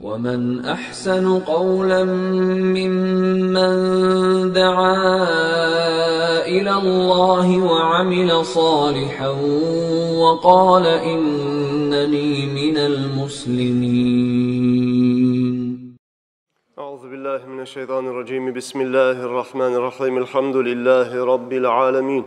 ومن أحسن قولا ممن دعا إلى الله وعمل صالحا وقال إنني من المسلمين. أعوذ بالله من الشيطان الرجيم. بسم الله الرحمن الرحيم. الحمد لله رب العالمين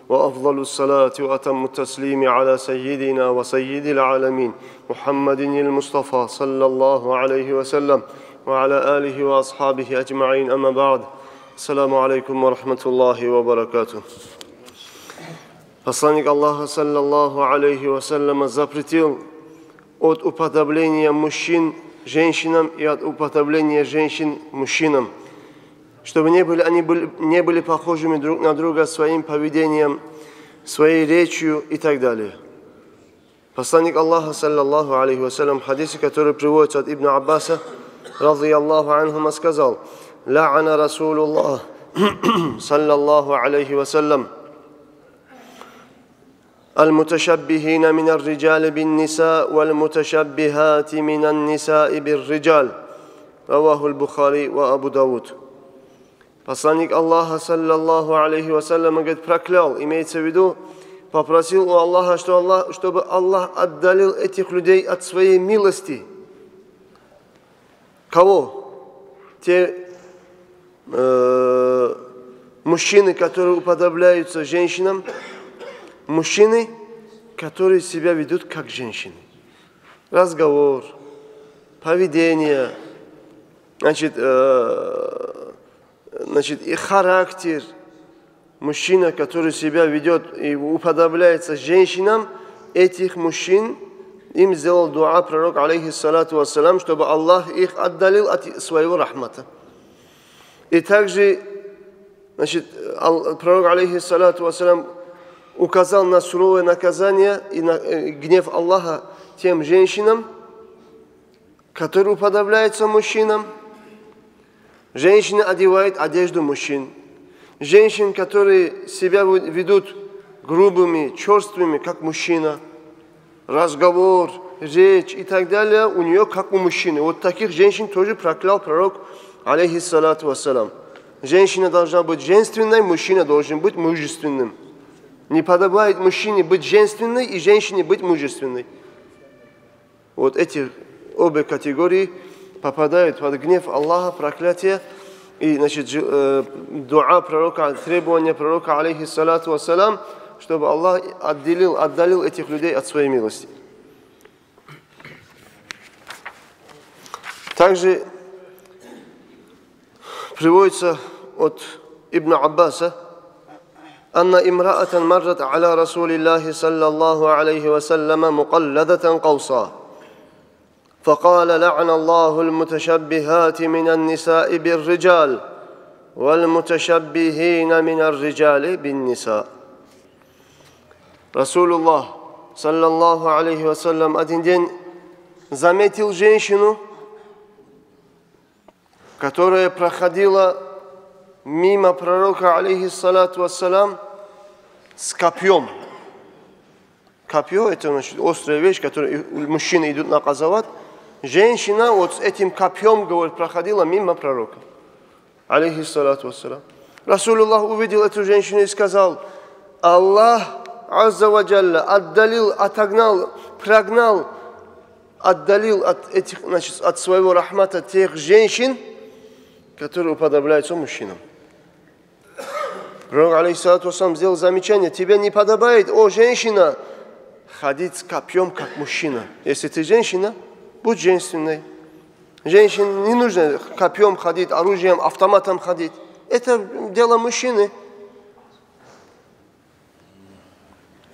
وأفضل الصلاة وأتم التسليم على سيدنا وسيد العالمين محمد المصطفى صلى الله عليه وسلم وعلى آله وأصحابه أجمعين. أما بعد. السلام عليكم ورحمة الله وبركاته. Посланник Аллаха саллаллаху алейхи вассалям запретил от уподобления мужчин женщинам и от уподобления женщин мужчинам, чтобы не были похожими друг на друга своим поведением, своей речью и так далее. Посланник Аллаха саллаллаху алейхи вассалям в хадисе, который приводится от Ибн Аббаса радийаллаху анхума, сказал: «Ла'ана Расулуллах саллаллаху алейхи вассалям المتشبهين من الرجال بالنساء والمتشبهات من النساء بالرجال». رواه البخاري وأبو داود. Посланник Аллаха саллаллаху алейхи вассалям, говорит, проклял, имеется в виду, попросил у Аллаха, чтобы Аллах отдалил этих людей от своей милости. Кого? Те мужчины, которые уподобляются женщинам, мужчины, которые себя ведут как женщины. Разговор, поведение, и характер. Мужчина, который себя ведет и уподобляется женщинам, этих мужчин, им сделал дуа пророк, алейхиссалату вассалам, чтобы Аллах их отдалил от своего рахмата. И также, пророк, алейхиссалату вассалам, указал на суровое наказание и на гнев Аллаха тем женщинам, которые уподобляются мужчинам. Женщины одевают одежду мужчин. Женщин, которые себя ведут грубыми, черствыми, как мужчина. Разговор, речь и так далее у нее, как у мужчины. Вот таких женщин тоже проклял пророк, алейхиссалату вассалам. Женщина должна быть женственной, мужчина должен быть мужественным. Не подобает мужчине быть женственной и женщине быть мужественной. Вот эти обе категории попадают под гнев Аллаха, проклятие и, дуа пророка, требования пророка, алейхиссалату вассалам, чтобы Аллах отдалил этих людей от своей милости. Также приводится от Ибн Аббаса: أن امرأة مرت على رسول الله صلى الله عليه وسلم مقلدة قوسا فقال لعن الله المتشبهات من النساء بالرجال والمتشبهين من الرجال بالنساء. Расулуллах саллаллаху алейхи вассалям один день заметил женщину, которая проходила мимо пророка, алейхиссалату вассалам, с копьем. Копье – это острая вещь, которую мужчины идут наказывать. Женщина вот с этим копьем, говорит, проходила мимо пророка, алейхиссалату вассалам. Расулуллах увидел эту женщину и сказал: Аллах азза ва джалла отдалил от своего рахмата тех женщин, которые уподобляются мужчинам. Пророк, алейхиссалату вассалам, сделал замечание: тебе не подобает, о женщина, ходить с копьем, как мужчина. Если ты женщина, будь женственной. Женщине не нужно копьем ходить, оружием, автоматом ходить. Это дело мужчины.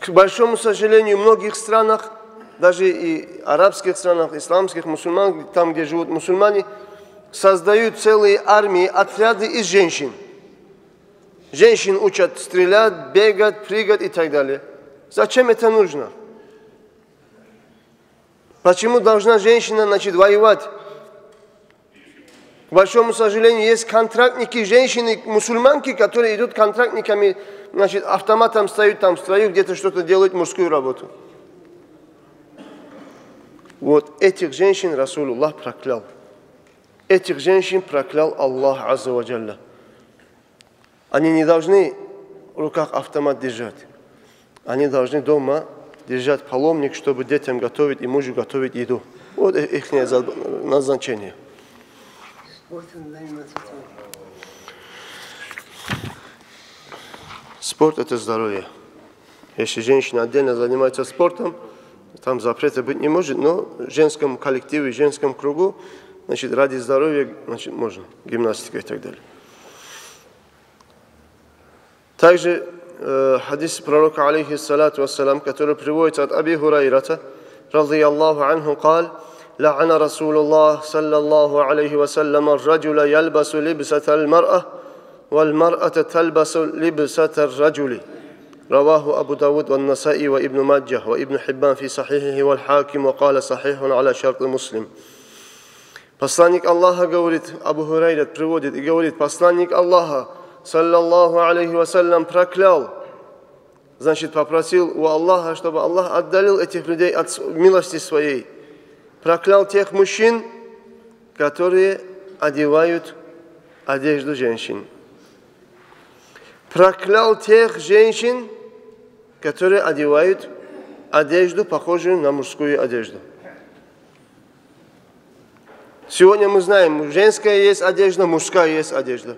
К большому сожалению, в многих странах, даже и арабских странах, исламских, мусульман, там, где живут мусульмане, создают целые армии, отряды из женщин. Женщин учат стрелять, бегать, прыгать и так далее. Зачем это нужно? Почему должна женщина, воевать? К большому сожалению, есть контрактники, женщины, мусульманки, которые идут контрактниками, автоматом стоят там в строю, где-то что-то делают, мужскую работу. Вот этих женщин Расулуллах проклял. Этих женщин проклял Аллах Азза ва Джалля. Они не должны в руках автомат держать. Они должны дома держать паломник, чтобы детям готовить и мужу готовить еду. Вот их назначение. Спорт – это здоровье. Если женщина отдельно занимается спортом, там запрета быть не может, но в женском коллективе, в женском кругу, значит, ради здоровья, значит, можно. Гимнастика и так далее. Также хадис пророка, алейхиссалату вассалам, который приводится от Аби Хурайрата, радийаллаху анху, قال: لعن رسول الله صلى الله عليه وسلم الرجل يلبس لبسة المرأة والمرأة تلبس لبسة الرجل. رواه أبو داود والنسائي وابن ماجه وابن حبان في صحيحه والحاكم وقال صحيح على شرط مسلم. Посланник Аллаха говорит, Абу Хурайрат приводит и говорит, посланник Аллаха, саллаллаху алейхи вассалям, проклял, значит, попросил у Аллаха, чтобы Аллах отдалил этих людей от милости своей. Проклял тех мужчин, которые одевают одежду женщин. Проклял тех женщин, которые одевают одежду, похожую на мужскую одежду. Сегодня мы знаем, женская есть одежда, мужская есть одежда.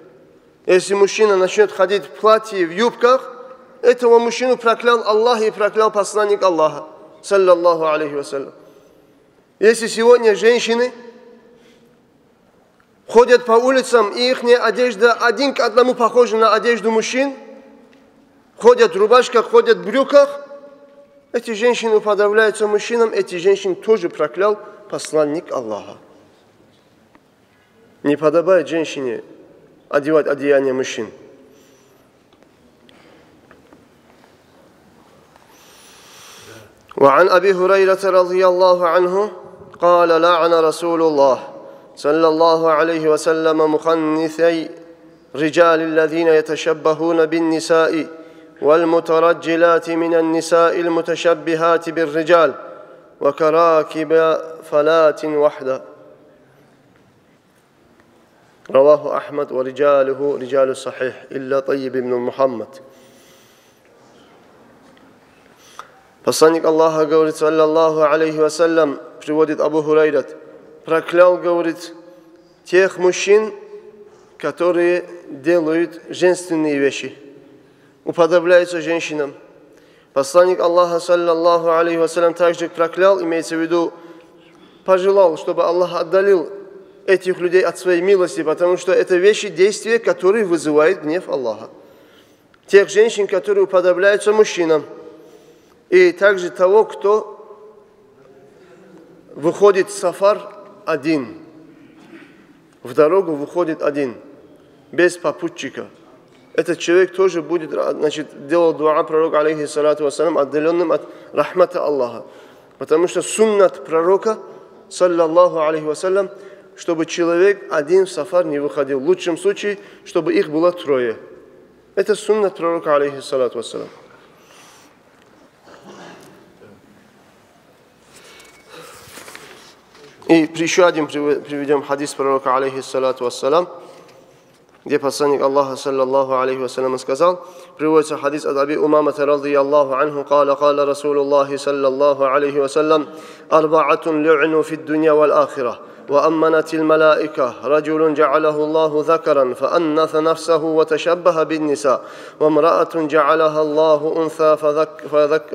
Если мужчина начнет ходить в платье, в юбках, этого мужчину проклял Аллах и проклял посланник Аллаха, саллаллаху алейхи вассалям. Если сегодня женщины ходят по улицам, и их одежда один к одному похожа на одежду мужчин, ходят в рубашках, ходят в брюках, эти женщины уподобляются мужчинам, эти женщины тоже проклял посланник Аллаха. Не подобает женщине одевать одеяния мужчин. وعن أبي هريرة رضي الله عنه قال: لعن رسول الله صلى الله عليه وسلم مخنثي رجال الذين يتشبهون بالنساء والمترجلات من النساء المتشبهات بالرجال وكراكب فلات وحده. رواه أحمد ورجاله رجال الصحيح إلا طيب بن محمد. Посланник Аллаха говорит, саллаллаху алейхи вассалям, приводит Абу Хурайрат, проклял, говорит, тех мужчин, которые делают женственные вещи, уподобляются женщинам. Посланник Аллаха, саллаллаху алейхи вассалям, также проклял, имеется в виду, пожелал, чтобы Аллах отдалил этих людей от своей милости, потому что это вещи, действия, которые вызывают гнев Аллаха. Тех женщин, которые уподобляются мужчинам. И также того, кто выходит в сафар один. В дорогу выходит один, без попутчика. Этот человек тоже будет, значит, делал дуа пророка, алейхиссалату вассалям, отдаленным от рахмата Аллаха. Потому что суннат пророка, саллаллаху алейхи вассалям, чтобы человек один в сафар не выходил. В лучшем случае, чтобы их было трое. Это суннат пророка, алейхиссалату вассалям. И еще один приведем хадис пророка, алейхиссалату вассалам, где посланник Аллаха, саллаллаху алейхи вассалям, сказал, приводится хадис от Аби Умамата, радийаллаху анху, قال رسول الله صلى الله عليه وسلم: أربعة لعنوا في الدنيا والآخرة وأمنت الملائكة رجل جعله الله ذكرا فأنث نفسه وتشبه بالنساء وامرأة جعلها الله أنثى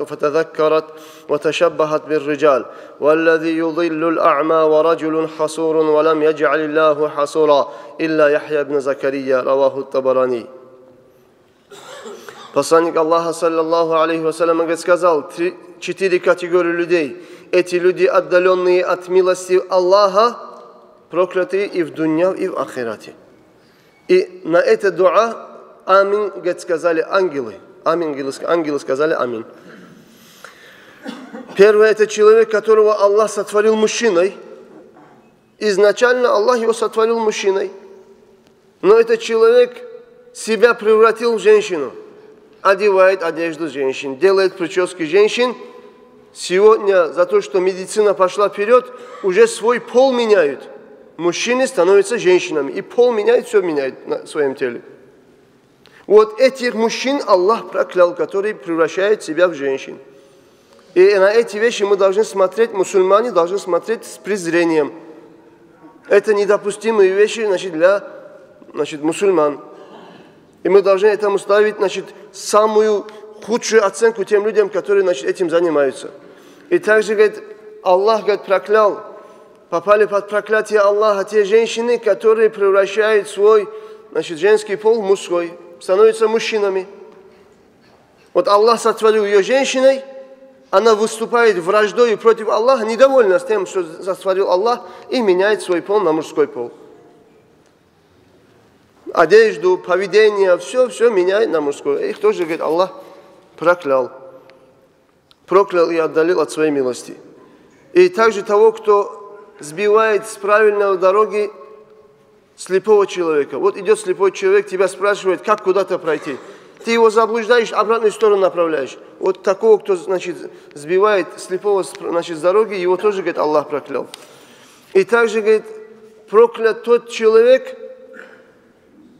فتذكرت وتشبهت بالرجال والذي يضل الأعمى ورجل حصور ولم يجعل الله حصورا إلا يحيى بن زكريا. رواه الطبراني. Посланник Аллаха, саллаллаху алейхи вассалям, сказал, 4 категории людей. Эти люди, отдаленные от милости Аллаха, проклятые и в дунья, и в ахирате. И на это дуа амин, сказали ангелы. Ангелы сказали амин. Первый – это человек, которого Аллах сотворил мужчиной. Изначально Аллах его сотворил мужчиной. Но этот человек себя превратил в женщину. Одевает одежду женщин, делает прически женщин, Сегодня за то, что медицина пошла вперед, уже свой пол меняют. Мужчины становятся женщинами, и пол меняет, все меняет на своем теле. Вот этих мужчин Аллах проклял, которые превращают себя в женщин. И на эти вещи мы должны смотреть, мусульмане должны смотреть с презрением. Это недопустимые вещи, для мусульман. И мы должны этому ставить, самую худшую оценку тем людям, которые, этим занимаются. И также, говорит, Аллах, проклял, попали под проклятие Аллаха те женщины, которые превращают свой, женский пол в мужской, становятся мужчинами. Вот Аллах сотворил ее женщиной, она выступает враждой против Аллаха, недовольна с тем, что сотворил Аллах, и меняет свой пол на мужской пол. Одежду, поведение, все меняет на мужской. Их тоже, говорит, Аллах проклял. Проклял и отдалил от своей милости. И также того, кто сбивает с правильной дороги слепого человека. Вот идет слепой человек, тебя спрашивает, как куда-то пройти. Ты его заблуждаешь, обратную сторону направляешь. Вот такого, кто, сбивает слепого с дороги, его тоже, говорит, Аллах проклял. И также, говорит, проклят тот человек,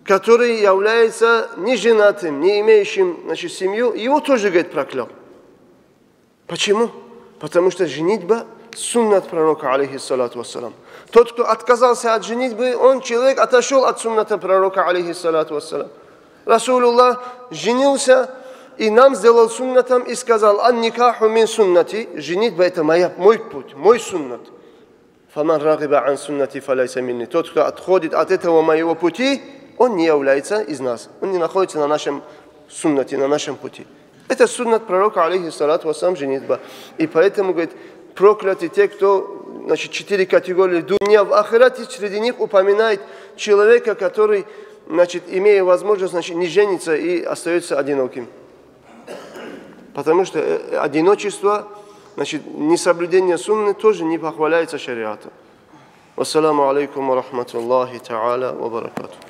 который является не женатым, не имеющим, семью, его тоже, говорит, проклял. Почему? Потому что женитьба суннат пророка, алейхиссалату вассалам. Тот, кто отказался от женитьбы, человек отошел от сунната пророка, алейхиссалату вассалам. Расулуллах женился и нам сделал суннатом и сказал: «Ан-никаху мин суннати». Женитьба – это мой путь, мой суннат. «Фаман рагиба ан суннати фалайса минни». Тот, кто отходит от этого моего пути, он не является из нас. Он не находится на нашем суннате, на нашем пути. Это суннат пророка, алейхиссалату вассалам, женитьба. И поэтому, говорит, прокляты те, кто, 4 категории дуня в ахирате, среди них упоминает человека, который, имея возможность, не женится и остается одиноким. Потому что одиночество, несоблюдение сунны тоже не похваляется шариатом. Вассаламу алейкум ва рахматуллахи та'аля ва баракатух.